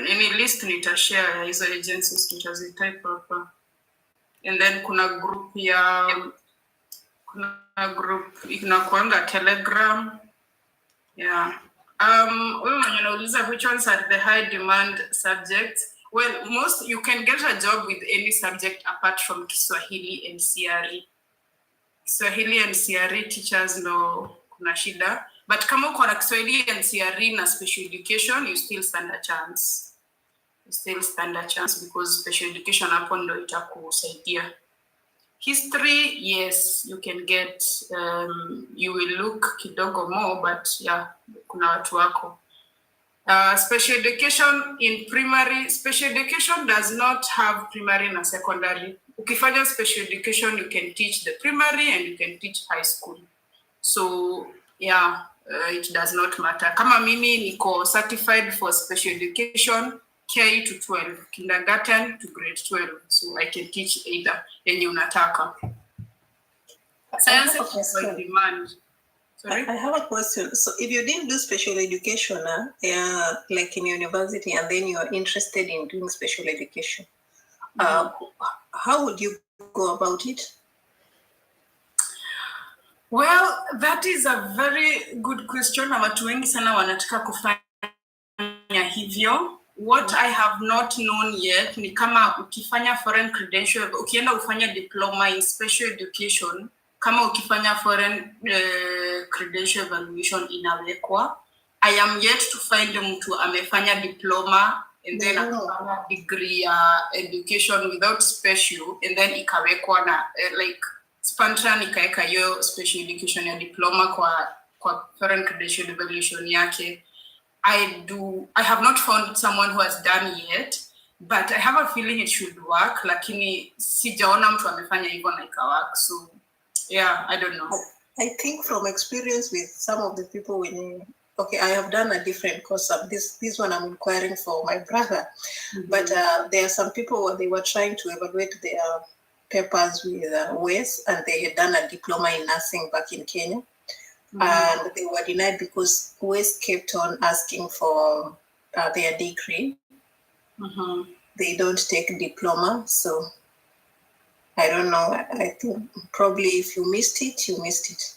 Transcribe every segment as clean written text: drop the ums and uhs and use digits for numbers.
Any list nitashare hizo agencies nitazitype hapa. And then kuna group inakuanga Telegram. Yeah. Wewe mwenye unauliza which ones are the high demand subjects? Well, you can get a job with any subject apart from Kiswahili and CRE. Kiswahili and CRE teachers no kuna shida. But kama uko na Kiswahili and CRE na special education, you still stand a chance. Because special education hapo ndo itakusaidia. History, yes, you can get, you will look kidogo more, but yeah, kuna watu wako. Special education in primary, special education does not have primary na secondary. Ukifanya special education, you can teach the primary and you can teach high school. So yeah, it does not matter. Kama mimi niko certified for special education, K to 12, kindergarten to grade 12. So I can teach either yenye unataka. Science is by demand. Sorry? I have a question. So if you didn't do special education, like in university, and then you are interested in doing special education, how would you go about it? Well, that is a very good question. Watu wengi sana wanataka kufanya hivyo. What I have not known yet ni kama ukifanya foreign credential, ukienda ufanya diploma in special education, kama ukifanya foreign credential evaluation inawekwa. I am yet to find mtu amefanya diploma and then akafanya degree education without special and then ikawekwa na like Spantran ikaeka hiyo special education ya diploma kwa foreign credential evaluation yake. I have not found someone who has done yet, but I have a feeling it should work. Lakini sijaona mtu amefanya hivyo na ikawak. So yeah, I don't know. I think from experience with some of the people I have done a different course. This one I'm inquiring for my brother. But there are some people they were trying to evaluate their papers with WES, and they had done a diploma in nursing back in Kenya. And they were denied because WES kept on asking for their degree. They don't take diploma, so I don't know. I think probably if you missed it, you missed it.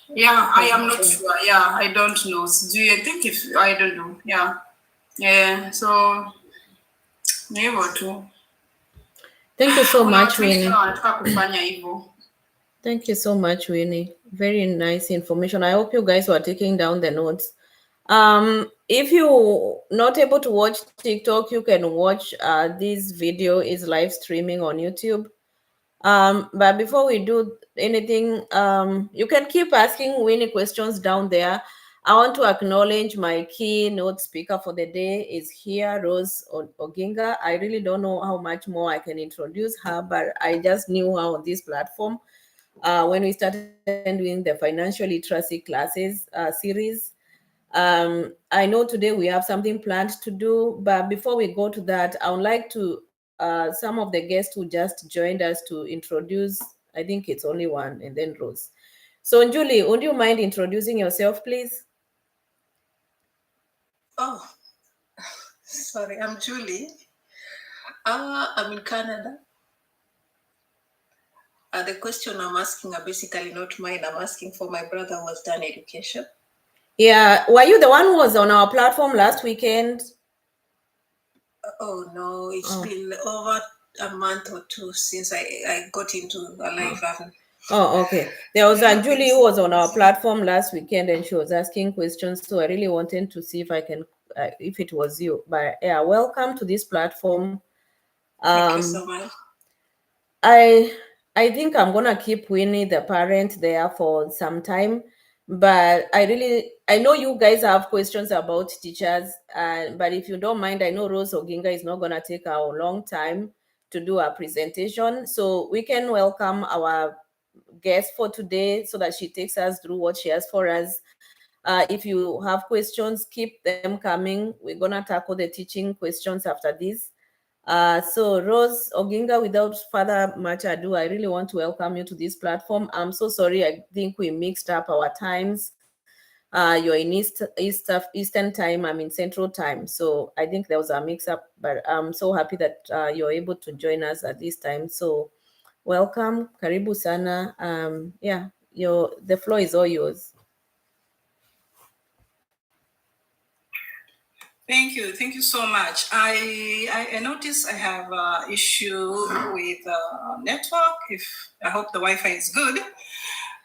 Yeah, I am not sure. Yeah, I don't know. I don't know. Yeah. So never too. Thank you so much, Winnie. Thank you so much, Winnie. Very nice information. I hope you guys were taking down the notes. If you're not able to watch TikTok, you can watch this video is live streaming on YouTube. But before we do anything, you can keep asking Winnie questions down there. I want to acknowledge my keynote speaker for the day is here, Rose Oginga. I really don't know how much more I can introduce her, but I just knew her on this platform when we started doing the financial literacy classes series. I know today we have something planned to do, but before we go to that, I would like to some of the guests who just joined us to introduce. I think it's only one, and then Rose. So Julie, would you mind introducing yourself, please? Oh, sorry, I'm Julie. I'm in Canada. The question I'm asking are basically not mine. I'm asking for my brother who has done education. Yeah, were you the one who was on our platform last weekend? Oh no, it's been over a month or two since I got into a live. Oh, okay. There was a Julie who was on our platform last weekend and she was asking questions. So I really wanted to see if I can, if it was you. But yeah, welcome to this platform. Thank you so much. I think I'm gonna keep Winnie, the parent, there for some time. But I know you guys have questions about teachers. But if you don't mind, I know Rose Oginga is not gonna take a long time to do a presentation. So we can welcome our guest for today so that she takes us through what she has for us. If you have questions, keep them coming. We're gonna tackle the teaching questions after this. So Rose Oginga, without further much ado, I really want to welcome you to this platform. I'm so sorry, I think we mixed up our times. you're in Eastern time, I'm in Central time. So I think there was a mix-up, but I'm so happy that you're able to join us at this time. So welcome, karibu sana. Yeah, the floor is all yours. Thank you so much. I notice I have an issue with network. I hope the Wi-Fi is good.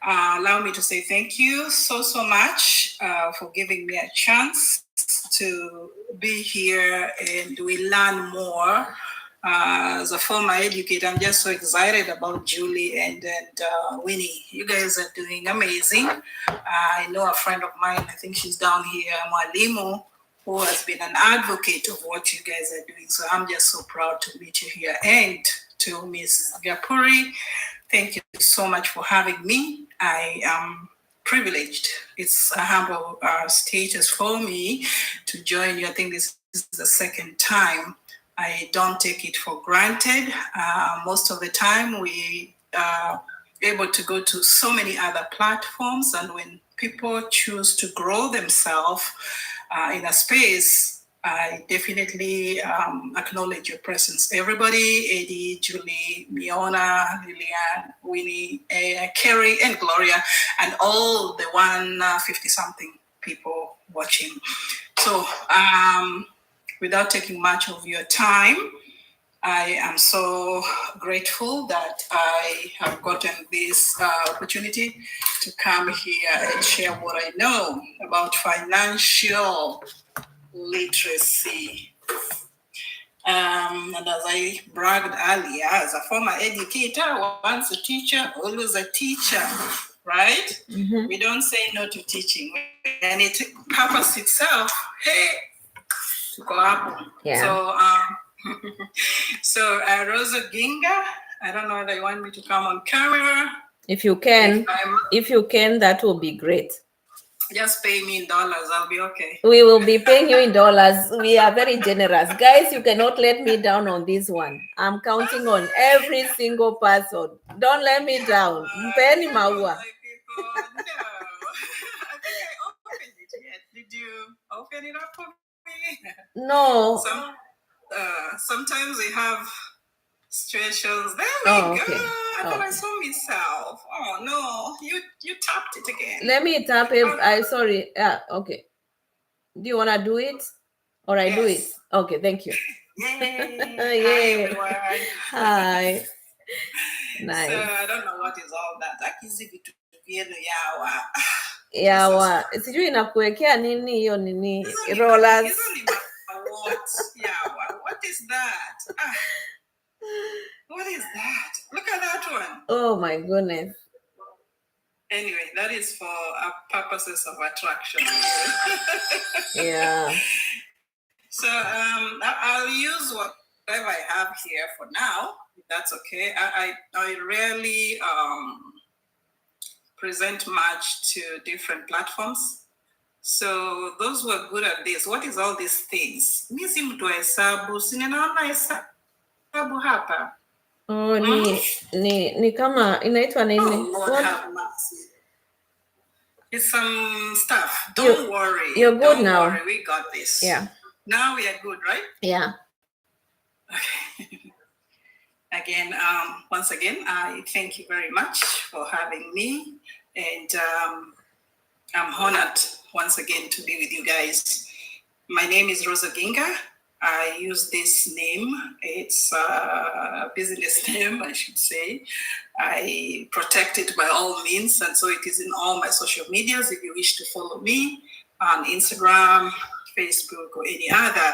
Allow me to say thank you so much for giving me a chance to be here and we learn more. As a former educator, I'm just so excited about Julie and Winnie. You guys are doing amazing. I know a friend of mine, I think she's down here, Mwalimu, who has been an advocate of what you guys are doing. So I'm just so proud to meet you here. And to Ms. Gapuri, thank you so much for having me. I am privileged. It's a humble status for me to join you. I think this is the second time. I don't take it for granted. Most of the time we are able to go to so many other platforms, and when people choose to grow themselves in a space, I definitely acknowledge your presence. Everybody, Eddie, Julie, Miona, Lillian, Winnie, Kerry, and Gloria, and all the 150-something people watching. So without taking much of your time, I am so grateful that I have gotten this opportunity to come here and share what I know about financial literacy. And as I bragged earlier, as a former educator, once a teacher, always a teacher, right? Mm-hmm. We don't say no to teaching. And it purpose itself, hey, to go up. Yeah. So Rosa Ginga, I don't know whether you want me to come on camera. If you can, that will be great. Just pay me in dollars, I'll be okay. We will be paying you in dollars. We are very generous. Guys, you cannot let me down on this one. I'm counting on every single person. Don't let me down. Mpeni maua. No. I think I opened it yet. Did you open it up for me? No. Sometimes we have situations. There we go. Okay. I thought I saw myself. Oh no, you tapped it again. Let me tap it. Sorry. Okay. Do you wanna do it? Or I do it? Okay, thank you. Yay. Yay. Hi everyone. Hi. Nice. So I don't know what is all that. Yawa. Sijui inakuwekea nini hiyo nini rollers. What is that? What is that? Look at that one. Oh my goodness. Anyway, that is for purposes of attraction. Yeah. So I'll use whatever I have here for now, if that's okay. I rarely present much to different platforms. So those who are good at this, what is all these things? Mi si mtu wa hesabu, sinaona hesabu hapa. Oh, ni kama inaitwa nini? Oh, Lord have mercy. It's some stuff. Don't worry. You're good Don't now. worry. We got this. Yeah. Now we are good, right? Yeah. Okay. Again, once again, I thank you very much for having me. And I'm honored once again to be with you guys. My name is Rosa Ginga. I use this name. It's a business name, I should say. I protect it by all means, and so it is in all my social medias. If you wish to follow me on Instagram, Facebook, or any other,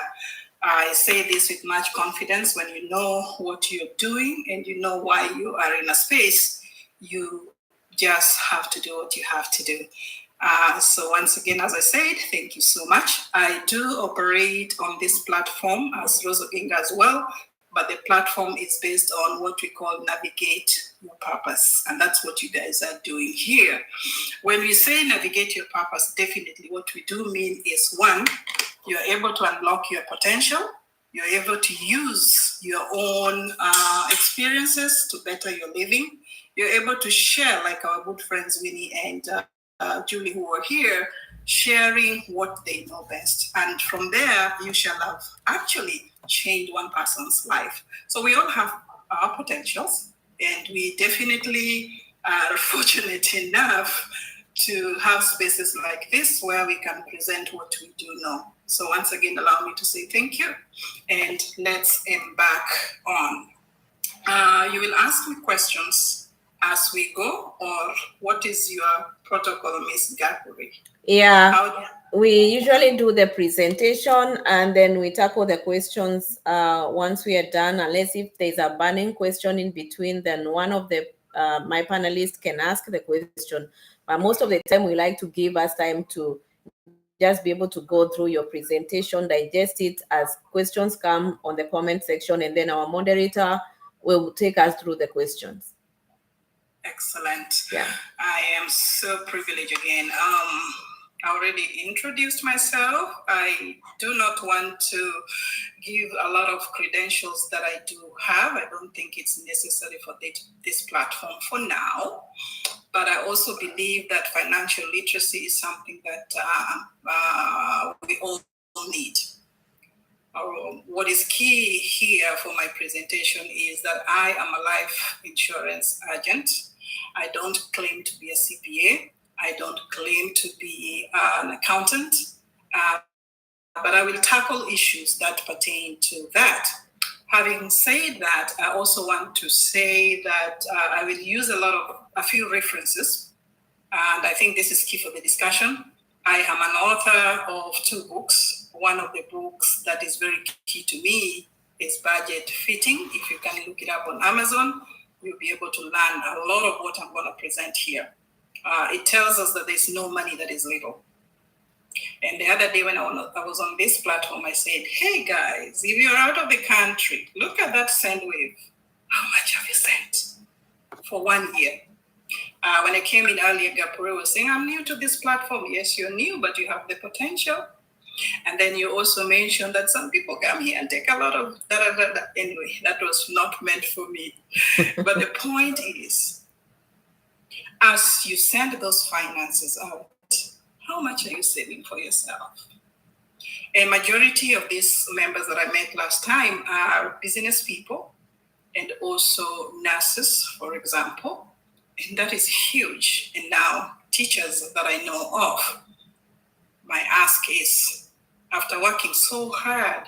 I say this with much confidence. When you know what you're doing and you know why you are in a space, you just have to do what you have to do. So once again, as I said, thank you so much. I do operate on this platform as Rosa Ginga as well, but the platform is based on what we call Navigate Your Purpose. And that's what you guys are doing here. When we say Navigate Your Purpose, definitely what we do mean is, one, you're able to unlock your potential. You're able to use your own experiences to better your living. You're able to share, like our good friends Winnie and Julie, who were here, sharing what they know best. And from there, you shall have actually changed one person's life. So we all have our potentials, and we definitely are fortunate enough to have spaces like this where we can present what we do know. So once again, allow me to say thank you, and let's embark on. You will ask me questions as we go, or what is your protocol, Ms. Gaburi? Yeah, we usually do the presentation and then we tackle the questions once we are done, unless if there's a burning question in between, then one of the my panelists can ask the question. But most of the time we like to give us time to just be able to go through your presentation, digest it as questions come on the comment section, and then our moderator will take us through the questions. Excellent. Yeah. I am so privileged again. I already introduced myself. I do not want to give a lot of credentials that I do have. I don't think it's necessary for this platform for now. But I also believe that financial literacy is something that we all need. What is key here for my presentation is that I am a life insurance agent. I don't claim to be a CPA. I don't claim to be an accountant, but I will tackle issues that pertain to that. Having said that, I also want to say that I will use a few references, and I think this is key for the discussion. I am an author of 2 books. One of the books that is very key to me is Budget Fitting. If you can look it up on Amazon, you'll be able to learn a lot of what I'm going to present here. It tells us that there's no money that is little. And the other day when I was on this platform, I said, hey guys, if you're out of the country, look at that Sendwave. How much have you sent for 1 year? When I came in earlier, Gapure was saying, I'm new to this platform. Yes, you're new, but you have the potential. And then you also mentioned that some people come here and take a lot of da-da-da-da. Anyway, that was not meant for me. But the point is, as you send those finances out, how much are you saving for yourself? A majority of these members that I met last time are business people and also nurses, for example. And that is huge. And now teachers that I know of, my ask is, after working so hard,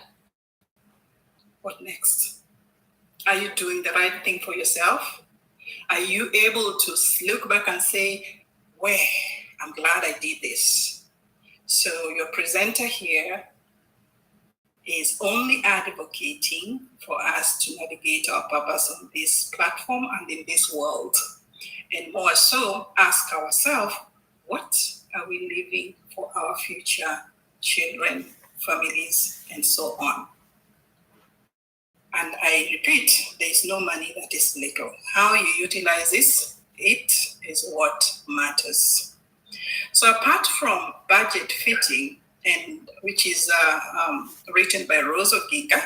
what next? Are you doing the right thing for yourself? Are you able to look back and say, well, I'm glad I did this? So your presenter here is only advocating for us to navigate our purpose on this platform and in this world. And more so, ask ourselves, what are we leaving for our future children, families, and so on? And I repeat, there is no money that is little. How you utilize this, it is what matters. So apart from Budget Fitting, and which is written by Rose Oginga,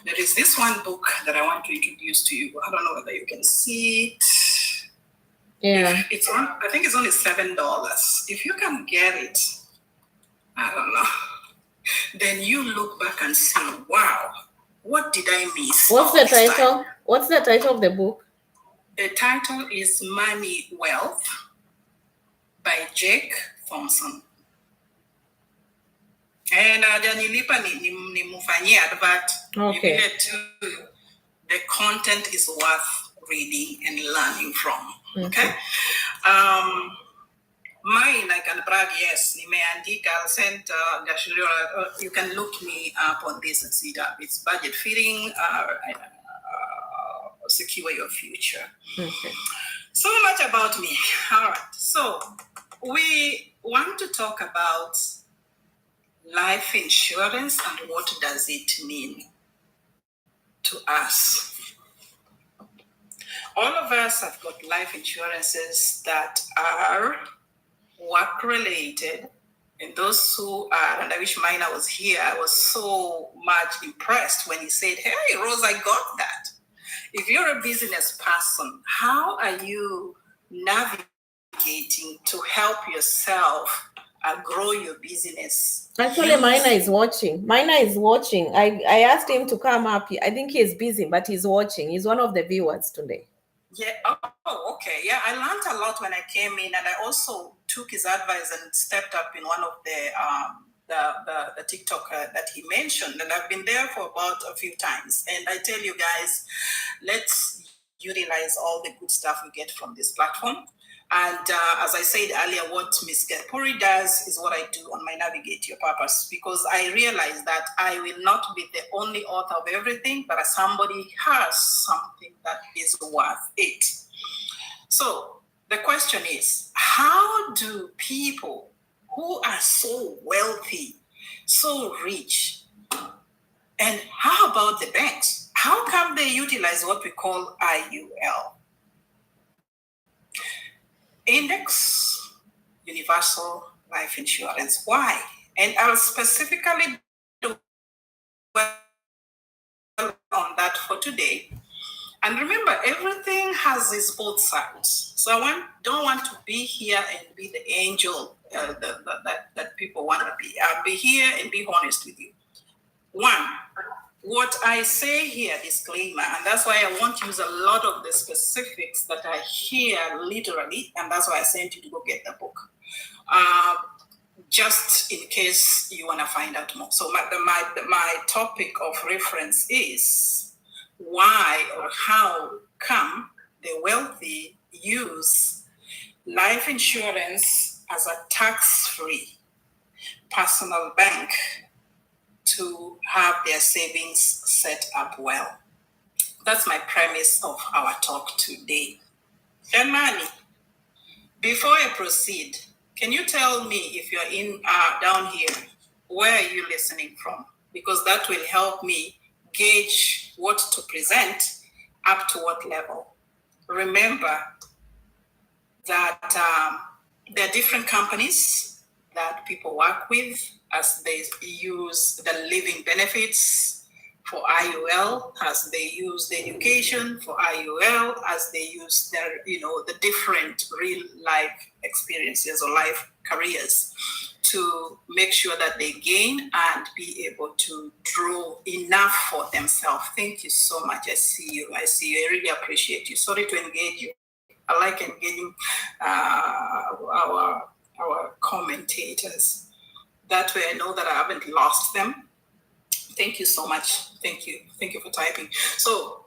there is this one book that I want to introduce to you. I don't know whether you can see it. Yeah. I think it's only $7. If you can get it, I don't know. Then you look back and say, wow, what did I miss? What's the title? What's the title of the book? The title is Money Wealth by Jake Thompson. And Janilipa ni mufanyie advert. Okay. The content is worth reading and learning from. Okay. Mine, I can brag, yes. I'll send you can look me up on this and see that it's Budget Fitting, secure your future. Okay. So much about me. All right. So we want to talk about life insurance and what does it mean to us. All of us have got life insurances that are work-related, and those who are, and I wish Mina was here, I was so much impressed when he said, hey, Rose, I got that. If you're a business person, how are you navigating to help yourself grow your business. Actually, Mina is watching. Mina is watching. I asked him to come up. I think he's busy, but he's watching. He's one of the viewers today. Yeah. Oh, okay. Yeah, I learned a lot when I came in, and I also took his advice and stepped up in one of the TikTok that he mentioned, and I've been there for about a few times. And I tell you guys, let's utilize all the good stuff we get from this platform. And as I said earlier, what Ms. Gapuri does is what I do on my Navigate Your Purpose, because I realize that I will not be the only author of everything, but somebody has something that is worth it. So the question is, how do people who are so wealthy, so rich, and how about the banks? How come they utilize what we call IUL? Index Universal Life Insurance. Why? And I'll specifically do on that for today. And remember, everything has its both sides. So don't want to be here and be the angel that people want to be. I'll be here and be honest with you. One, what I say here, disclaimer, and that's why I won't use a lot of the specifics that are here literally, and that's why I sent you to go get the book, just in case you want to find out more. So my topic of reference is why or how come the wealthy use life insurance as a tax-free personal bank to have their savings set up well. That's my premise of our talk today. Germani, before I proceed, can you tell me if you're in down here, where are you listening from? Because that will help me gauge what to present up to what level. Remember that there are different companies that people work with as they use the living benefits for IUL, as they use the education for IUL, as they use their, the different real life experiences or life careers to make sure that they gain and be able to draw enough for themselves. Thank you so much. I see you. I really appreciate you. Sorry to engage you. I like engaging our commentators. That way I know that I haven't lost them. Thank you so much. Thank you. Thank you for typing. So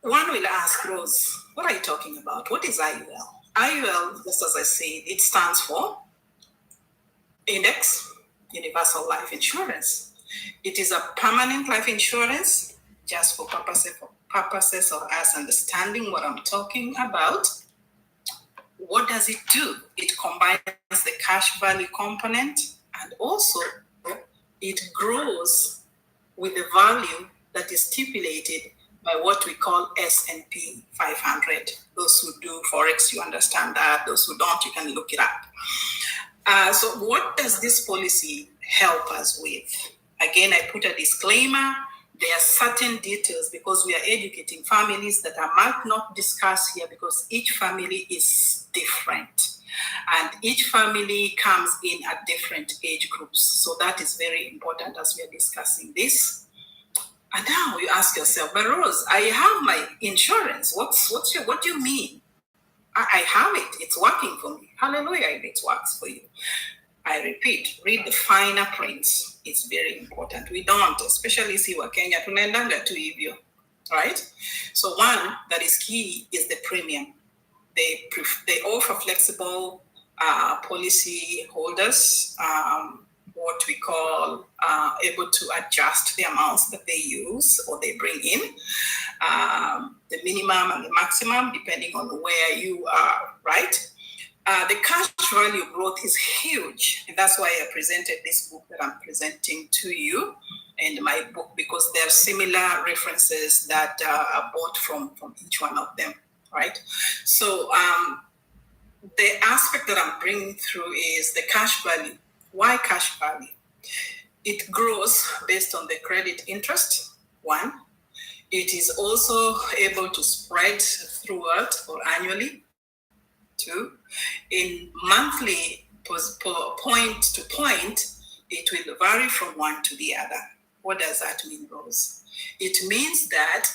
one will ask, Rose, what are you talking about? What is IUL? IUL, just as I said, it stands for Index Universal Life Insurance. It is a permanent life insurance, just for purposes of us understanding what I'm talking about. What does it do? It combines the cash value component, and also it grows with the value that is stipulated by what we call S&P 500. Those who do Forex, you understand that. Those who don't, you can look it up. So what does this policy help us with? Again, I put a disclaimer. There are certain details because we are educating families that I might not discuss here because each family is different and each family comes in at different age groups. So that is very important as we are discussing this. And now you ask yourself, but Rose, I have my insurance. What do you mean? I have it. It's working for me. Hallelujah, if it works for you. I repeat, read the finer prints. It's very important. We don't, especially siwa Kenya, tunaendanga tu hivyo, right? So one that is key is the premium. They offer flexible policy holders, what we call able to adjust the amounts that they use or they bring in, the minimum and the maximum, depending on where you are, right? The cash value growth is huge. And that's why I presented this book that I'm presenting to you and my book, because there are similar references that are bought from each one of them, right? So the aspect that I'm bringing through is the cash value. Why cash value? It grows based on the credit interest, one. It is also able to spread throughout or annually, two. In monthly point to point, it will vary from one to the other. What does that mean, Rose? It means that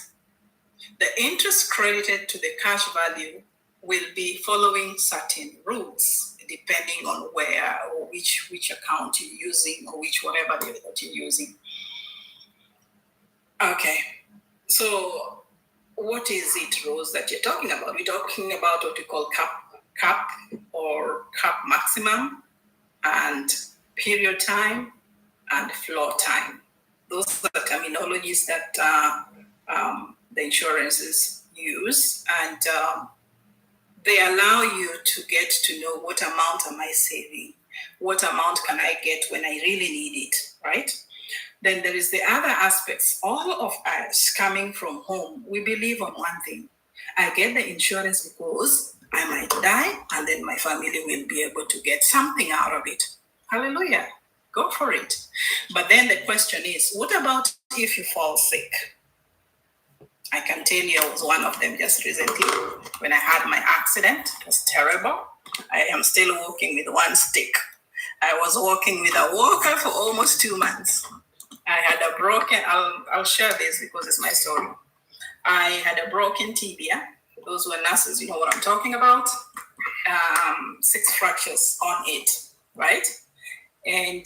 the interest credited to the cash value will be following certain rules, depending on where or which account you're using or which whatever that you're using. Okay, so what is it, Rose, that you're talking about? We're talking about what we call cap or cap maximum, and period time, and floor time. Those are the terminologies that the insurances use, and they allow you to get to know what amount am I saving, what amount can I get when I really need it, right? Then there is the other aspects. All of us coming from home, we believe on one thing. I get the insurance because I might die, and then my family will be able to get something out of it. Hallelujah. Go for it. But then the question is, what about if you fall sick? I can tell you I was one of them just recently. When I had my accident, it was terrible. I am still walking with one stick. I was walking with a walker for almost 2 months. I had a broken, I'll share this because it's my story. I had a broken tibia. For those who are nurses, you know what I'm talking about. 6 fractures on it, right? And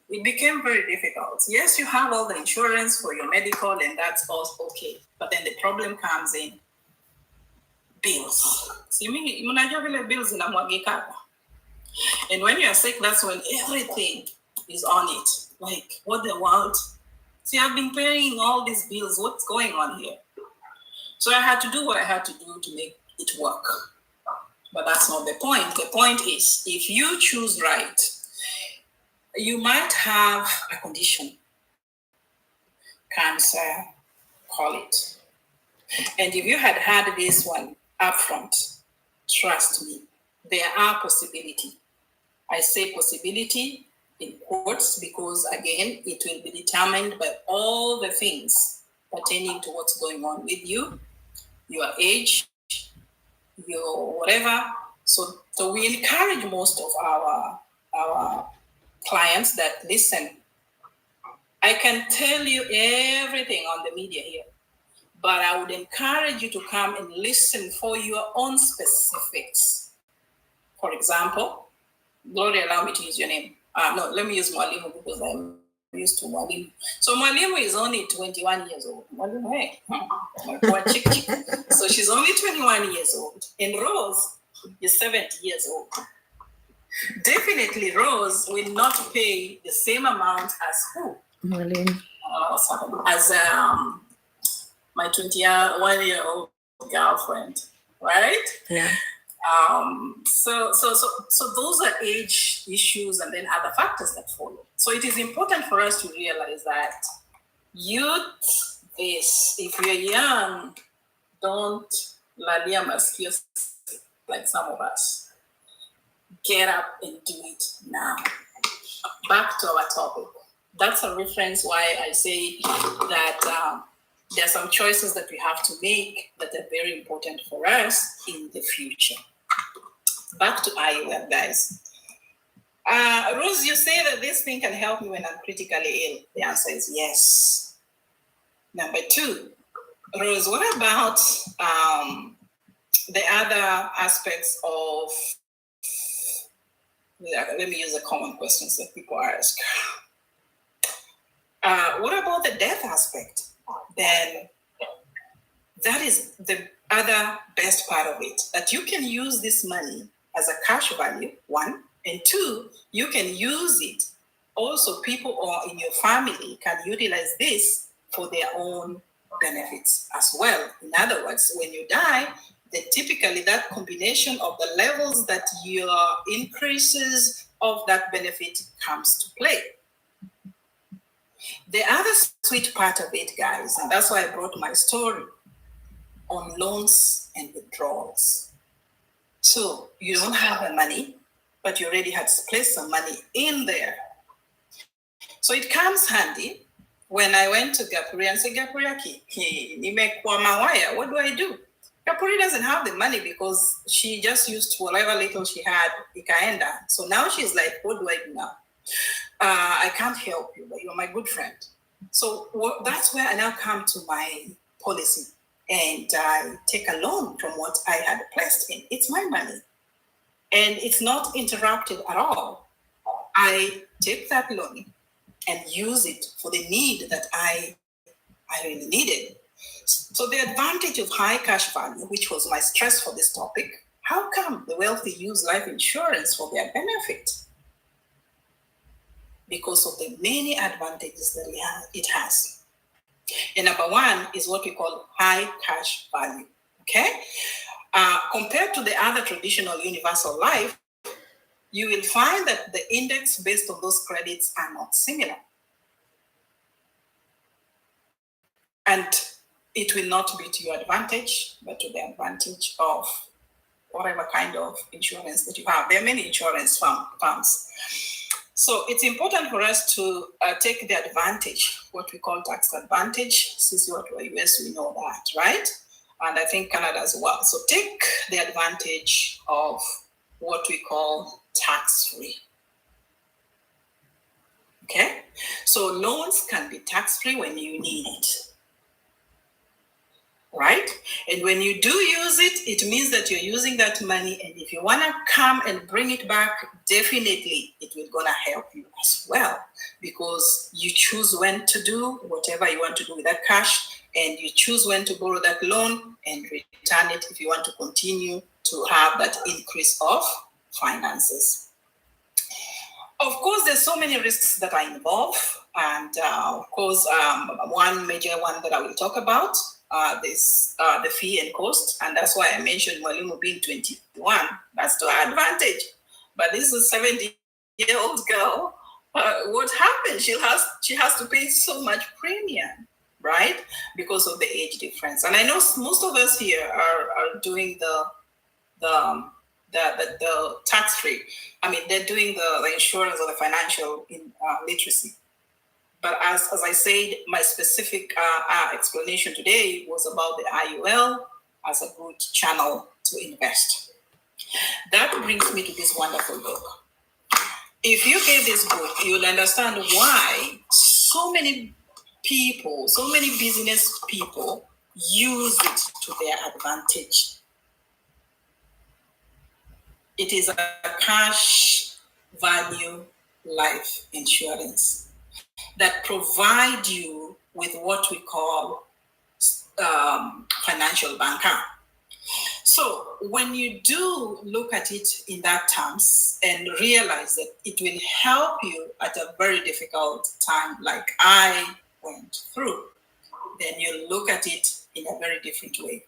it became very difficult. Yes, you have all the insurance for your medical, and that's all okay. But then the problem comes in bills. See, bills in and when you're sick, that's when everything is on it. Like, what the world? See, I've been paying all these bills. What's going on here? So I had to do what I had to do to make it work. But that's not the point. The point is, if you choose right, you might have a condition, cancer, call it. And if you had had this one upfront, trust me, there are possibility. I say possibility in quotes because, again, it will be determined by all the things pertaining to what's going on with you, your age, your whatever. So we encourage most of our clients that, listen, I can tell you everything on the media here, but I would encourage you to come and listen for your own specifics. For example, Gloria, allow me to use your name. No, let me use Mwalimu because I'm used to Mwalimu. So Mwalimu is only 21 years old. Mwalimu, hey, my poor chick. So she's only 21 years old. And Rose is 70 years old. Definitely, Rose will not pay the same amount as who? Mwalimu. As my 21-year-old girlfriend, right? Yeah. So those are age issues and then other factors that follow. So it is important for us to realize that youth is, if you're young, don't lalia maskios like some of us. Get up and do it now. Back to our topic. That's a reference why I say that there are some choices that we have to make that are very important for us in the future. Back to IUL, guys. Rose, you say that this thing can help me when I'm critically ill. The answer is yes. Number 2, Rose, what about the other aspects of, let me use the common questions that people ask. What about the death aspect? Then that is the other best part of it, that you can use this money as a cash value, 1, and 2, you can use it. Also, people or in your family can utilize this for their own benefits as well. In other words, when you die, then typically that combination of the levels that your increases of that benefit comes to play. The other sweet part of it, guys, and that's why I brought my story on loans and withdrawals. So you don't have the money, but you already had placed some money in there. So it comes handy when I went to Gapuria and said, Gapuria, what do I do? Kapuri doesn't have the money because she just used whatever little she had, ikaenda. So now she's like, what do I do now? I can't help you, but you're my good friend. So that's where I now come to my policy, and I take a loan from what I had placed in. It's my money, and it's not interrupted at all. I take that loan and use it for the need that I really needed. So the advantage of high cash value, which was my stress for this topic, how come the wealthy use life insurance for their benefit? Because of the many advantages that it has. And number one is what we call high cash value, okay? Compared to the other traditional universal life, you will find that the index based on those credits are not similar. And it will not be to your advantage, but to the advantage of whatever kind of insurance that you have. There are many insurance firms. So it's important for us to take the advantage, what we call tax advantage. Since you are to the US, we know that, right? And I think Canada as well. So take the advantage of what we call tax-free. Okay? So loans can be tax-free when you need it. Right? And when you do use it, it means that you're using that money. And if you want to come and bring it back, definitely it will gonna help you as well, because you choose when to do whatever you want to do with that cash, and you choose when to borrow that loan and return it if you want to continue to have that increase of finances. Of course, there's so many risks that are involved. And of course, one major one that I will talk about, the fee and cost, and that's why I mentioned Mwalimu being 21. That's to our advantage. But this is a 70-year-old girl. What happened? She has to pay so much premium, right? Because of the age difference. And I know most of us here are doing the tax-free. I mean, they're doing the insurance or the financial literacy. But as I said, my specific explanation today was about the IUL as a good channel to invest. That brings me to this wonderful book. If you get this book, you'll understand why so many people, so many business people use it to their advantage. It is a cash value life insurance that provide you with what we call financial banker. So when you do look at it in that terms and realize that it will help you at a very difficult time like I went through, then you look at it in a very different way.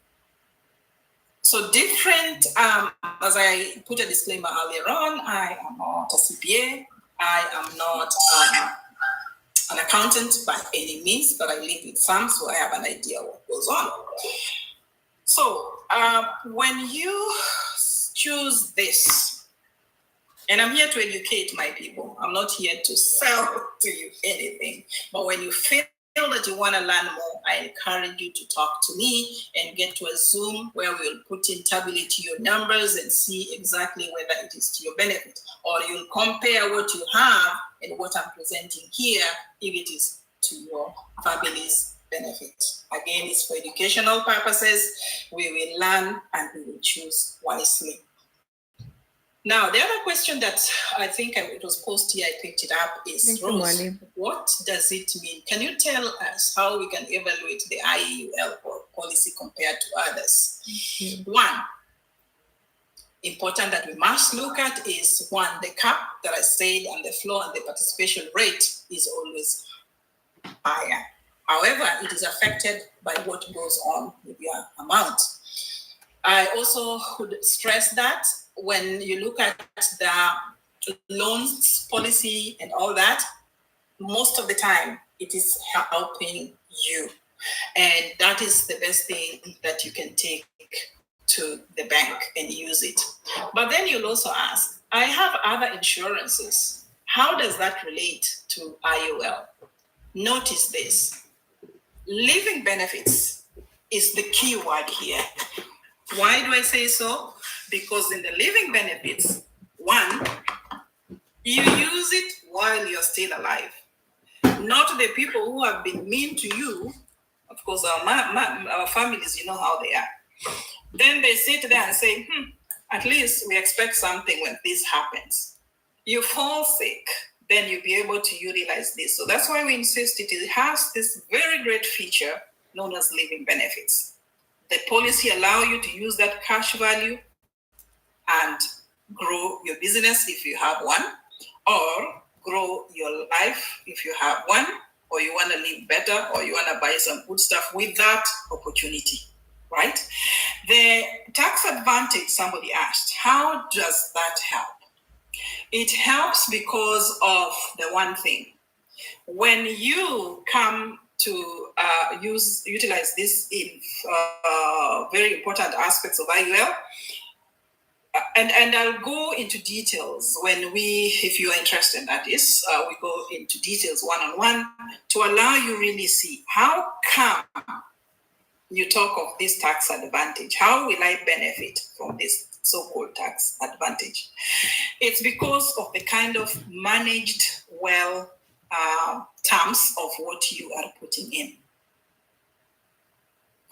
So different, as I put a disclaimer earlier on, I am not a CPA, I am not an accountant by any means, but I live with some, so I have an idea what goes on. So when you choose this, and I'm here to educate my people, I'm not here to sell to you anything, but when you feel that you want to learn more, I encourage you to talk to me and get to a Zoom where we'll tabulate your numbers and see exactly whether it is to your benefit, or you'll compare what you have and what I'm presenting here if it is to your family's benefit. Again, it's for educational purposes. We will learn and we will choose wisely. Now, the other question that I think it was posted here, I picked it up, is, Rose, what does it mean? Can you tell us how we can evaluate the IUL policy compared to others? Mm-hmm. One, important that we must look at is, one, the cap that I said and the floor and the participation rate is always higher. However, it is affected by what goes on with your amount. I also would stress that when you look at the loans policy and all that, most of the time it is helping you. And that is the best thing that you can take to the bank and use it. But then you'll also ask, I have other insurances. How does that relate to IUL? Notice this. Living benefits is the key word here. Why do I say so? Because in the living benefits, one, you use it while you're still alive. Not the people who have been mean to you. Of course, our families, you know how they are. Then they sit there and say, at least we expect something when this happens. You fall sick, then you'll be able to utilize this. So that's why we insist it has this very great feature known as living benefits. The policy allow you to use that cash value and grow your business if you have one, or grow your life if you have one, or you want to live better, or you want to buy some good stuff with that opportunity, right? The tax advantage, somebody asked, how does that help? It helps because of the one thing. When you come to utilize this in very important aspects of IUL, and I'll go into details when if you are interested, that is, we go into details one-on-one to allow you really see how come you talk of this tax advantage. How will I benefit from this so-called tax advantage? It's because of the kind of managed well terms of what you are putting in.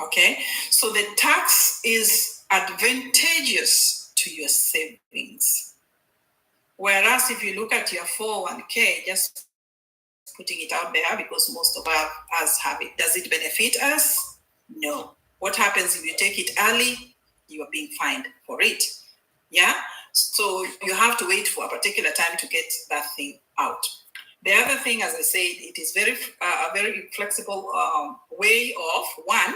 Okay, so the tax is advantageous to your savings. Whereas if you look at your 401k, just putting it out there because most of us have it, does it benefit us? No. What happens if you take it early? You are being fined for it. Yeah? So you have to wait for a particular time to get that thing out. The other thing, as I said, it is a very flexible way of, one,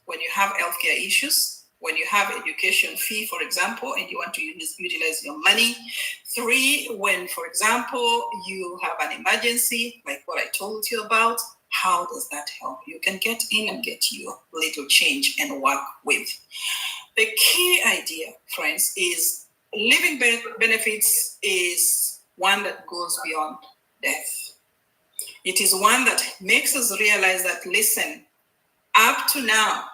when you have healthcare issues, when you have education fee, for example, and you want to utilize your money. 3, when, for example, you have an emergency, like what I told you about, how does that help? You can get in and get your little change and work with. The key idea, friends, is living benefits is one that goes beyond death. It is one that makes us realize that, listen, up to now,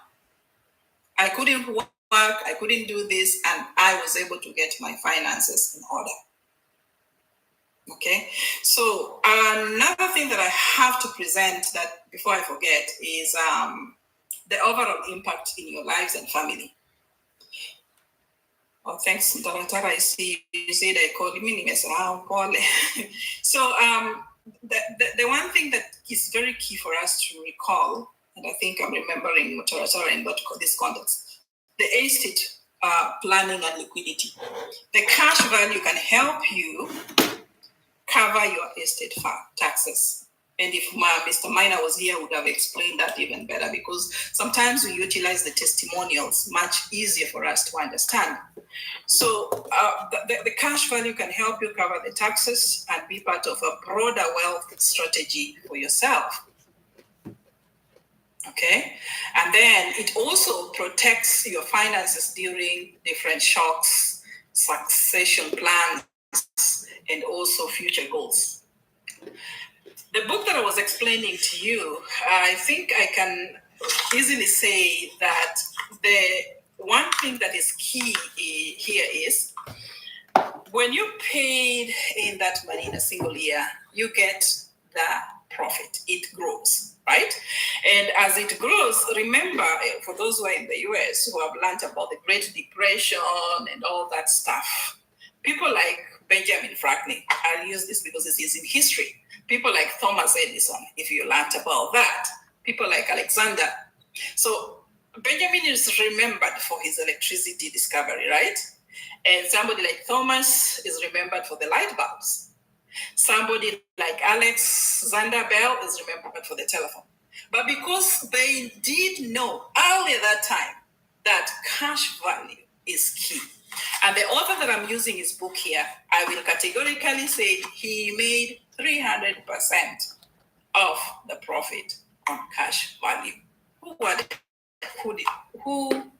I couldn't work, I couldn't do this, and I was able to get my finances in order. Okay, so another thing that I have to present that before I forget is the overall impact in your lives and family. Oh, thanks, Taratara. I see you said I called me. So the one thing that is very key for us to recall, and I think I'm remembering Taratara in this context, the estate planning and liquidity. The cash value can help you cover your estate taxes. And if Mr. Minor was here, would have explained that even better, because sometimes we utilize the testimonials much easier for us to understand. So the cash value can help you cover the taxes and be part of a broader wealth strategy for yourself. Okay, and then it also protects your finances during different shocks, succession plans, and also future goals. The book that I was explaining to you, I think I can easily say that the one thing that is key here is when you paid in that money in a single year, you get the profit. It grows, right? And as it grows, remember, for those who are in the US who have learned about the Great Depression and all that stuff, people like Benjamin Franklin, I'll use this because this is in history. People like Thomas Edison, if you learned about that. People like Alexander. So Benjamin is remembered for his electricity discovery, right? And somebody like Thomas is remembered for the light bulbs. Somebody like Alexander Bell is remembered for the telephone. But because they did know earlier that time that cash value is key. And the author that I'm using his book here, I will categorically say he made 300% of the profit on cash value. Who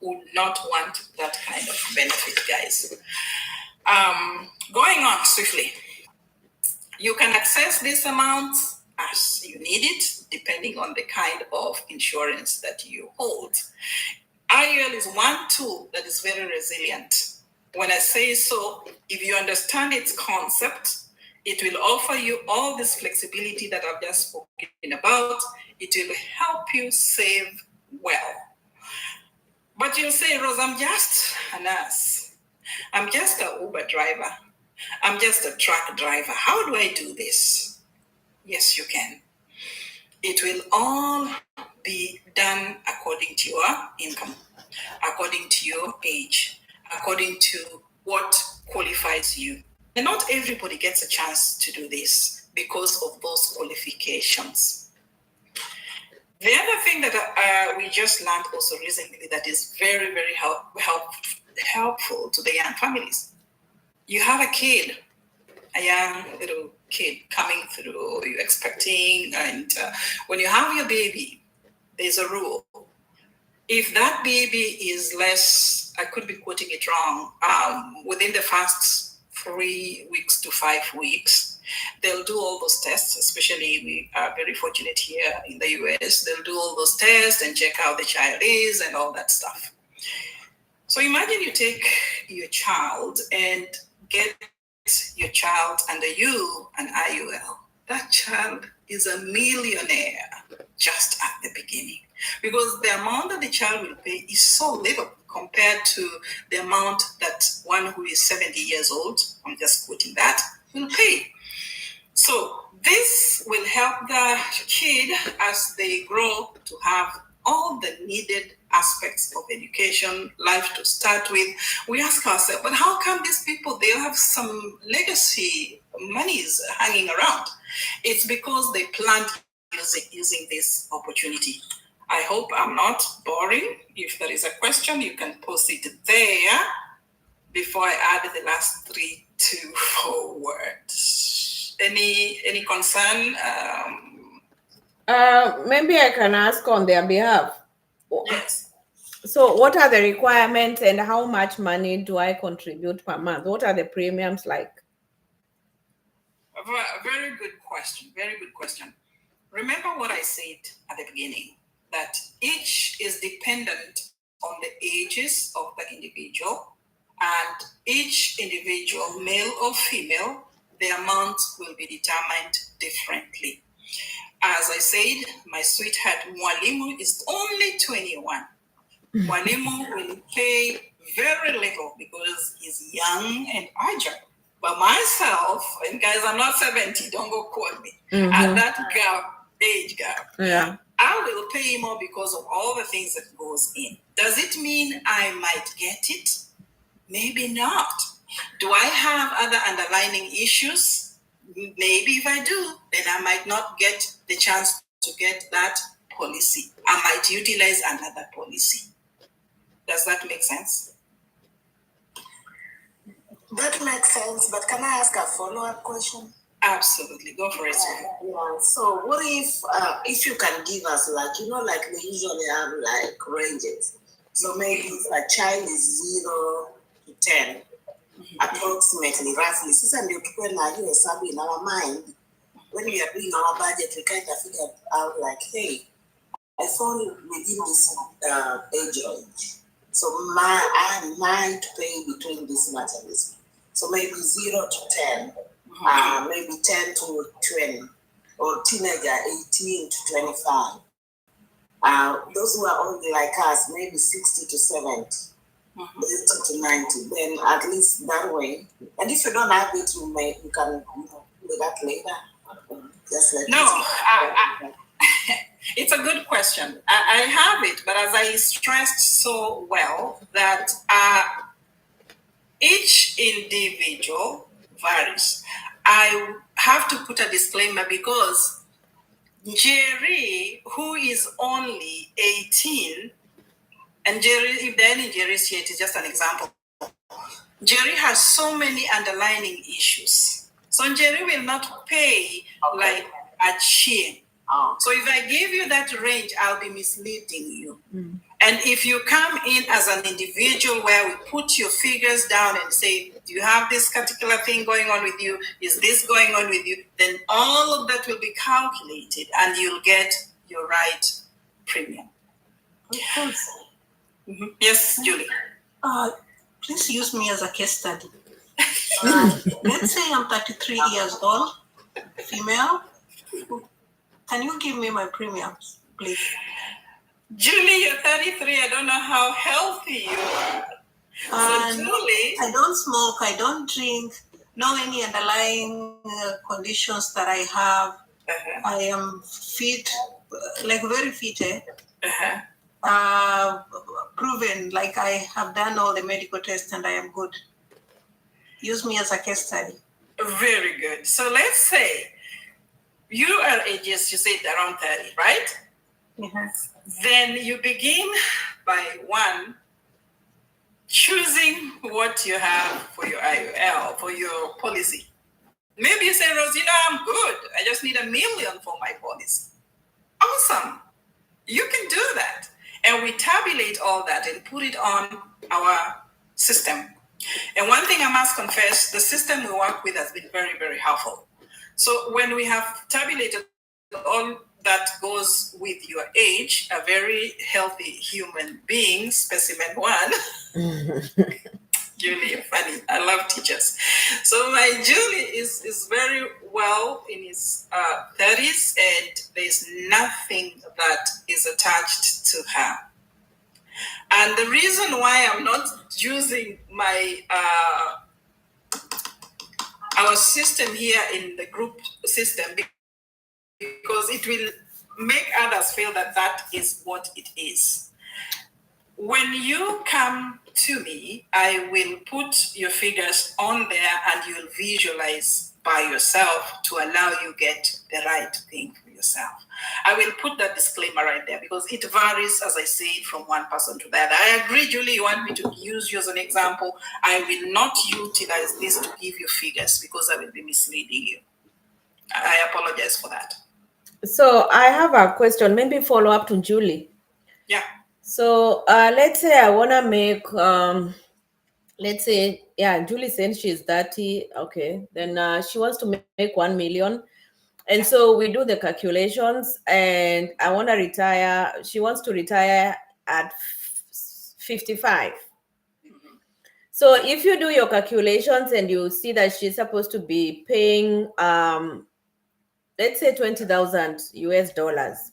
would not want that kind of benefit, guys? Going on swiftly. You can access this amount as you need it, depending on the kind of insurance that you hold. IUL is one tool that is very resilient. When I say so, if you understand its concept, it will offer you all this flexibility that I've just spoken about. It will help you save well. But you'll say, Rose, I'm just a nurse. I'm just an Uber driver. I'm just a truck driver. How do I do this? Yes, you can. It will all be done according to your income, according to your age, according to what qualifies you. And not everybody gets a chance to do this because of those qualifications. The other thing that we just learned also recently that is very, very helpful to the young families. You have a kid, a young little kid coming through, you're expecting, and when you have your baby, there's a rule. If that baby is less, I could be quoting it wrong, within the first 3 weeks to 5 weeks, they'll do all those tests, especially we are very fortunate here in the US, they'll do all those tests and check how the child is and all that stuff. So imagine you take your child and get your child under you an IUL. That child is a millionaire just at the beginning because the amount that the child will pay is so little compared to the amount that one who is 70 years old, I'm just quoting that, will pay. So this will help the kid as they grow to have all the needed aspects of education, life to start with. We ask ourselves, but how come these people, they have some legacy monies hanging around? It's because they planned using this opportunity. I hope I'm not boring. If there is a question, you can post it there before I add the last 3 to 4 words. Any concern? Maybe I can ask on their behalf. Yes. So what are the requirements and how much money do I contribute per month? What are the premiums like? A very good question. Very good question. Remember what I said at the beginning, that each is dependent on the ages of the individual, and each individual, male or female, the amount will be determined differently. As I said, my sweetheart Mwalimu is only 21. Mwalimu will pay very little because he's young and agile. But myself, and guys, I'm not 70, don't go quote me. At that age gap, Yeah. I will pay more because of all the things that goes in. Does it mean I might get it? Maybe not. Do I have other underlying issues? Maybe if I do, then I might not get the chance to get that policy. I might utilize another policy. Does that make sense? That makes sense, but can I ask a follow-up question? Absolutely, go for it. Yeah. So what if you can give us like they usually have like ranges. So maybe if a child is 0 to 10, approximately, roughly. Sasa ndio tukue na hiyo hesabu in our mind. When we are doing our budget, we kind of figure out like, hey, I fall within this age range. So I might pay between this much and this. So maybe 0 to 10, maybe 10 to 20, or teenager 18 to 25. Those who are older like us, maybe 60 to 70, 80 to 90. Then at least that way. And if you don't have it, you can do that later. Just let it's a good question. I have it, but as I stressed so well, that each individual varies. I have to put a disclaimer because Jerry, who is only 18, and Jerry, if there are any Jerry's here, it is just an example. Jerry has so many underlying issues. So Jerry will not pay like a chin. So if I give you that range, I'll be misleading you. And if you come in as an individual where we put your figures down and say, do you have this particular thing going on with you? Is this going on with you? Then all of that will be calculated and you'll get your right premium. Of course. Yes, Julie. Please use me as a case study. Let's say I'm 33 years old, female. Can you give me my premiums, please? Julie, you're 33. I don't know how healthy you are. So, Julie, I don't smoke, I don't drink, no any underlying conditions that I have. I am fit, like very fit, proven, like I have done all the medical tests and I am good. Use me as a case study. Very good. So let's say you are ages, you said around 30, right? Yes. Then you begin by one, choosing what you have for your IUL, for your policy. Maybe you say, Rosina, I'm good. I just need $1 million for my policy. Awesome. You can do that. And we tabulate all that and put it on our system. And one thing I must confess, the system we work with has been very, very helpful. So when we have tabulated all that goes with your age, a very healthy human being, specimen one, Julie, you're funny. I love teachers. So my Julie is very well in his 30s, and there's nothing that is attached to her. And the reason why I'm not using my our system here in the group system, because it will make others feel that that is what it is. When you come to me, I will put your figures on there and you'll visualize by yourself to allow you get the right thing for yourself. I will put that disclaimer right there because it varies, as I said, from one person to the other. I agree, Julie, you want me to use you as an example. I will not utilize this to give you figures because I will be misleading you. I apologize for that. So I have a question, maybe follow up to Julie. Yeah. So let's say I want to make, let's say, yeah, Julie said she's 30. Okay. Then she wants to make 1 million. And so we do the calculations and I want to retire. She wants to retire at 55. So if you do your calculations and you see that she's supposed to be paying, let's say $20,000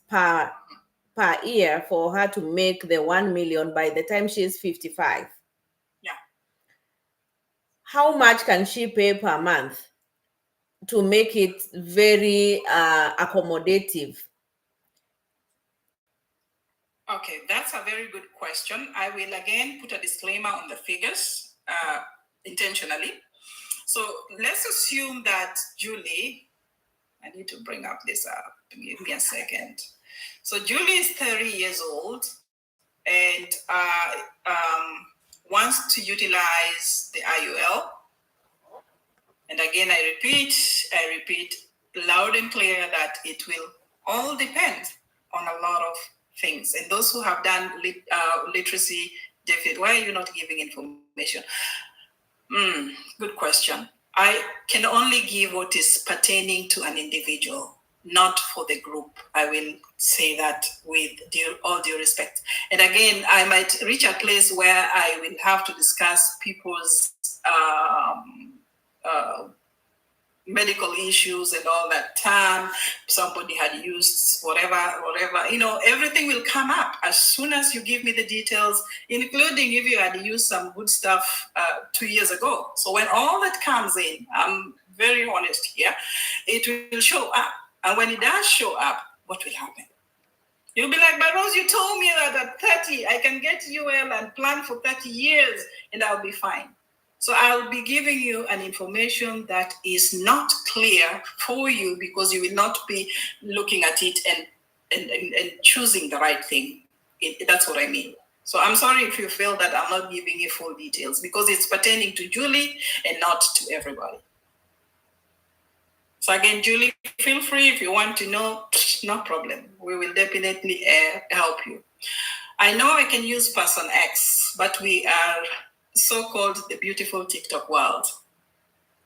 per year for her to make the 1 million by the time she is 55. Yeah. How much can she pay per month to make it very accommodative? Okay, that's a very good question. I will again put a disclaimer on the figures intentionally. So let's assume that Julie, I need to bring up this up. Give me a second. So Julie is 30 years old and wants to utilize the IUL. And again, I repeat loud and clear that it will all depend on a lot of things. And those who have done literacy, David, why are you not giving information? Good question. I can only give what is pertaining to an individual, not for the group. I will say that with all due respect. And again, I might reach a place where I will have to discuss people's medical issues and all that time. Somebody had used whatever, everything will come up as soon as you give me the details, including if you had used some good stuff 2 years ago. So when all that comes in, I'm very honest here, it will show up. And when it does show up, what will happen? You'll be like, but Rose, you told me that at 30, I can get UL and plan for 30 years and I'll be fine. So I'll be giving you an information that is not clear for you because you will not be looking at it and choosing the right thing. That's what I mean. So I'm sorry if you feel that I'm not giving you full details because it's pertaining to Julie and not to everybody. So again, Julie, feel free if you want to know, no problem. We will definitely help you. I know I can use person X, but we are so-called the beautiful TikTok world.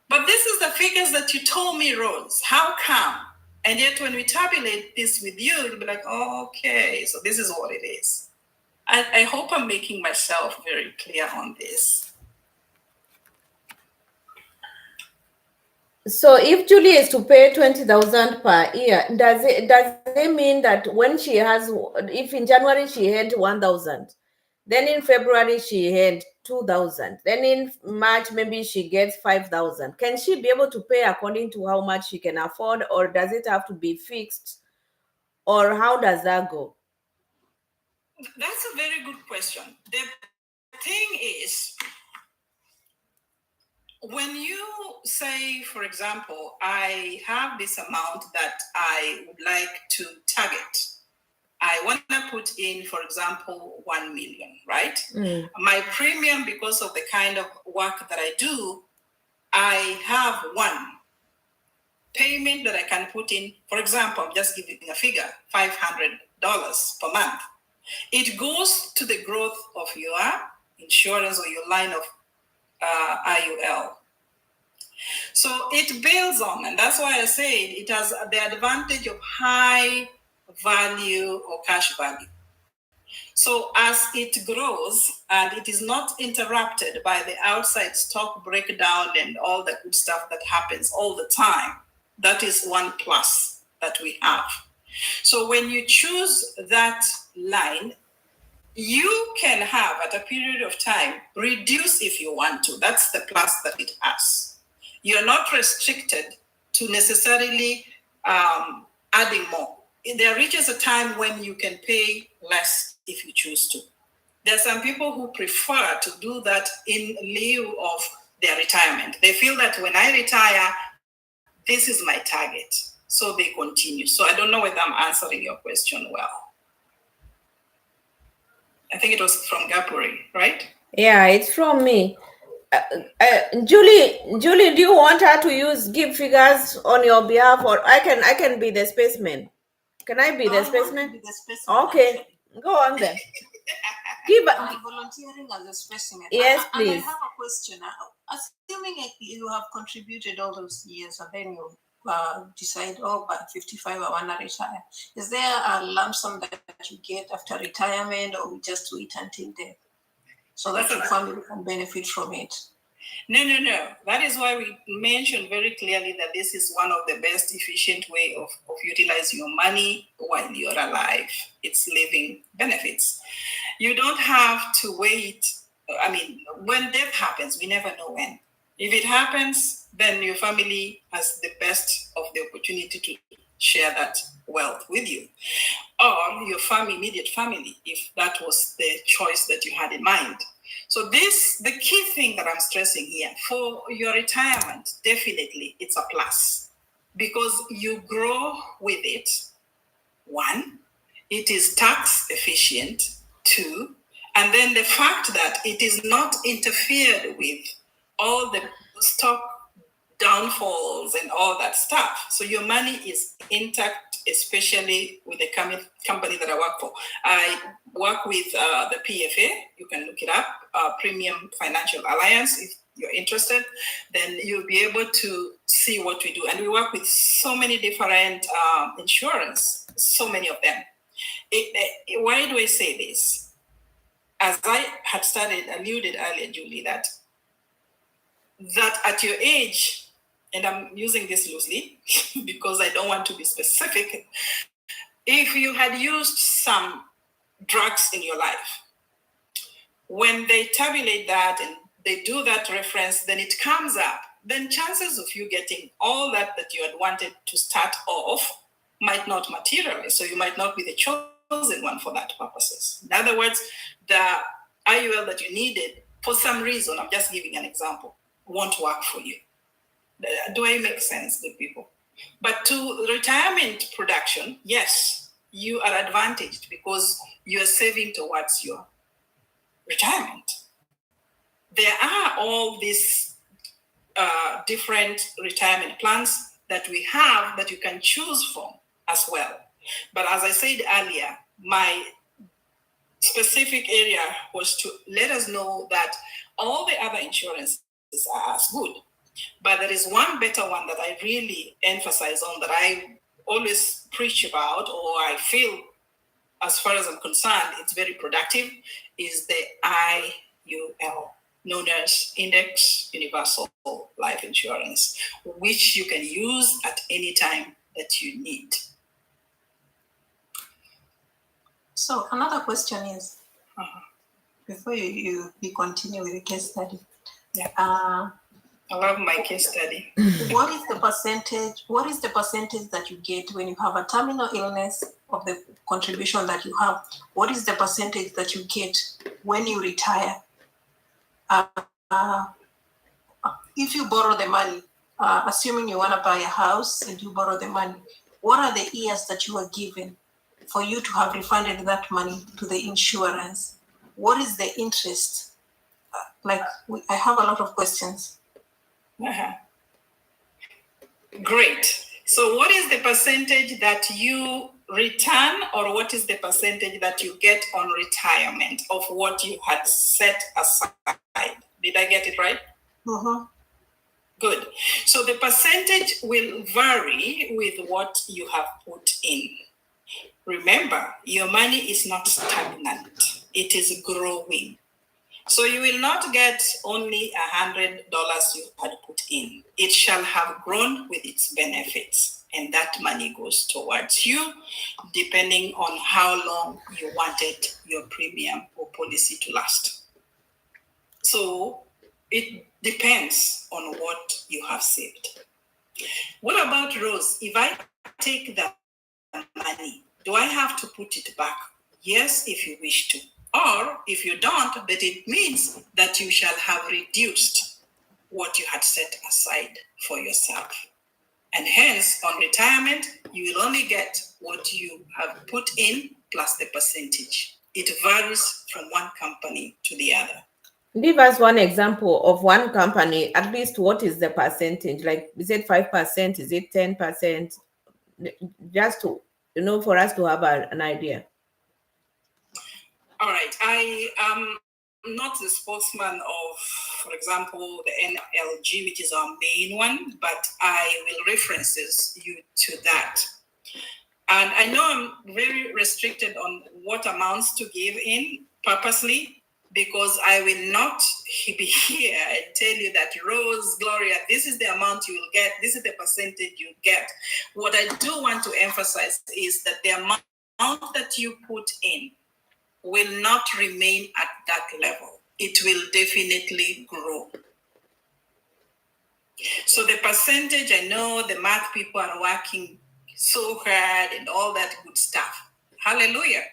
But this is the figures that you told me, Rose. How come? And yet when we tabulate this with you, you'll be like, oh, okay, so this is what it is. I hope I'm making myself very clear on this. So if Julie is to pay 20,000 per year, does it mean that when she has, if in January she had 1,000, then in February she had 2,000, then in March maybe she gets 5,000? Can she be able to pay according to how much she can afford, or does it have to be fixed, or how does that go? That's a very good question. The thing is, when you say, for example, I have this amount that I would like to target, I want to put in, for example, 1 million, right? My premium, because of the kind of work that I do, I have one payment that I can put in. For example, I'm just giving a figure, $500 per month. It goes to the growth of your insurance or your line of IUL. So it builds on, and that's why I said it has the advantage of high value or cash value. So as it grows and it is not interrupted by the outside stock breakdown and all the good stuff that happens all the time, that is one plus that we have. So when you choose that line, you can have at a period of time reduce if you want to. That's the plus that it has. You're not restricted to necessarily adding more. There reaches a time when you can pay less if you choose to. There are some people who prefer to do that in lieu of their retirement. They feel that when I retire, this is my target. So they continue. So I don't know whether I'm answering your question well. I think it was from Gapuri, right? Yeah, it's from me. Julie, do you want her to give figures on your behalf, or I can be the spaceman? Can I be the spaceman? Okay, actually. Go on then. I'm volunteering as a specimen. Yes, and please. I have a question. Assuming you have contributed all those years and then you decide, by 55 I want to retire, is there a lump sum that you get after retirement, or we just wait until then so that your family can benefit from it? No. That is why we mentioned very clearly that this is one of the best efficient way of utilizing your money while you're alive. It's living benefits. You don't have to wait. I mean, when death happens, we never know when. If it happens, then your family has the best of the opportunity to share that wealth with you, or your immediate family, if that was the choice that you had in mind. So the key thing that I'm stressing here, for your retirement, definitely it's a plus, because you grow with it. One, it is tax efficient. Two, and then the fact that it is not interfered with all the stock downfalls and all that stuff. So your money is intact, especially with the company that I work for. I work with the PFA. You can look it up, Premium Financial Alliance. If you're interested, then you'll be able to see what we do. And we work with so many different insurance, so many of them. Why do I say this? As I had alluded earlier, Julie, that at your age, and I'm using this loosely because I don't want to be specific, if you had used some drugs in your life, when they tabulate that and they do that reference, then it comes up, then chances of you getting all that you had wanted to start off might not materialize. So you might not be the chosen one for that purposes. In other words, the IUL that you needed, for some reason, I'm just giving an example, won't work for you. Do I make sense, good people? But to retirement production, yes, you are advantaged because you are saving towards your retirement. There are all these different retirement plans that we have that you can choose from as well. But as I said earlier, my specific area was to let us know that all the other insurances are as good. But there is one better one that I really emphasize on, that I always preach about, or I feel as far as I'm concerned, it's very productive, is the IUL, known as Index Universal Life Insurance, which you can use at any time that you need. So another question is, before you continue with the case study, Yeah. I love my case study. what is the percentage that you get when you have a terminal illness of the contribution that you have? What is the percentage that you get when you retire? If you borrow the money, assuming you want to buy a house and you borrow the money, what are the years that you are given for you to have refunded that money to the insurance? What is the interest? I have a lot of questions. Great. So what is the percentage that you return, or what is the percentage that you get on retirement of what you had set aside? Did I get it right? Mm-hmm. Good. So the percentage will vary with what you have put in. Remember, your money is not stagnant. It is growing. So you will not get only $100 you had put in. It shall have grown with its benefits, and that money goes towards you, depending on how long you wanted your premium or policy to last. So it depends on what you have saved. What about Rose? If I take that money, do I have to put it back? Yes, if you wish to. Or if you don't, but it means that you shall have reduced what you had set aside for yourself. And hence, on retirement, you will only get what you have put in plus the percentage. It varies from one company to the other. Give us one example of one company, at least what is the percentage? Like, is it 5%? Is it 10%? Just to, for us to have an idea. All right. I am not the spokesman of, for example, the NLG, which is our main one, but I will references you to that. And I know I'm very restricted on what amounts to give in purposely, because I will not be here and tell you that, Rose, Gloria, this is the amount you will get, this is the percentage you get. What I do want to emphasize is that the amount that you put in will not remain at that level. It will definitely grow. So the percentage, I know the math people are working so hard and all that good stuff. Hallelujah.